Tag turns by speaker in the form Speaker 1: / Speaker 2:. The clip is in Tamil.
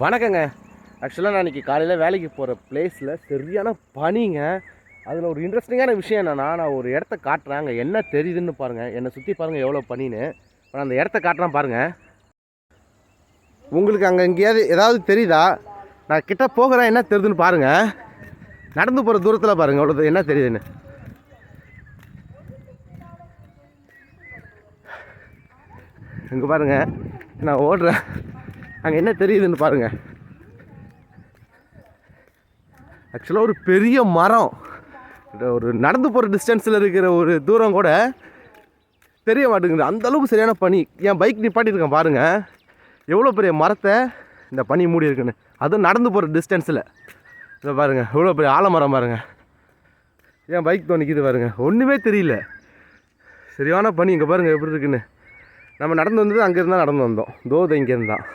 Speaker 1: வணக்கங்க. ஆக்சுவலாக நான் இன்றைக்கி காலையில் வேலைக்கு போகிற பிளேஸில் சரியான பனிங்க. அதில் ஒரு இன்ட்ரெஸ்டிங்கான விஷயம் என்னென்னா, நான் ஒரு இடத்த காட்டுறேன். அங்கே என்ன தெரியுதுன்னு பாருங்கள். என்னை சுற்றி பாருங்கள் எவ்வளோ பனின்னு. நான் அந்த இடத்த காட்டுறேன் பாருங்கள். உங்களுக்கு அங்கே எங்கேயாவது ஏதாவது தெரியுதா? நான் கிட்ட போகிறேன், என்ன தெரியுதுன்னு பாருங்கள். நடந்து போகிற தூரத்தில் பாருங்கள் அவ்வளோ என்ன தெரியுதுன்னு. இங்கே பாருங்கள், நான் ஓடுறேன். அங்கே என்ன தெரியுதுன்னு பாருங்கள். ஆக்சுவலாக ஒரு பெரிய மரம், ஒரு நடந்து போகிற டிஸ்டன்ஸில் இருக்கிற ஒரு தூரம் கூட தெரிய மாட்டேங்குது. அந்தளவுக்கு சரியான பனி. என் பைக் நிப்பாட்டியிருக்கேன் பாருங்கள், எவ்வளோ பெரிய மரத்தை இந்த பனி மூடி இருக்குன்னு. அதுவும் நடந்து போகிற டிஸ்டன்ஸில். இதை பாருங்கள், எவ்வளோ பெரிய ஆலமரம் பாருங்கள். என் பைக் தோணிக்குது பாருங்கள், ஒன்றுமே தெரியல. சரியான பனி. இங்கே பாருங்கள் எப்படி இருக்குன்னு. நம்ம நடந்து வந்தது அங்கேருந்தான் நடந்து வந்தோம். தோதை இங்கேருந்தான்.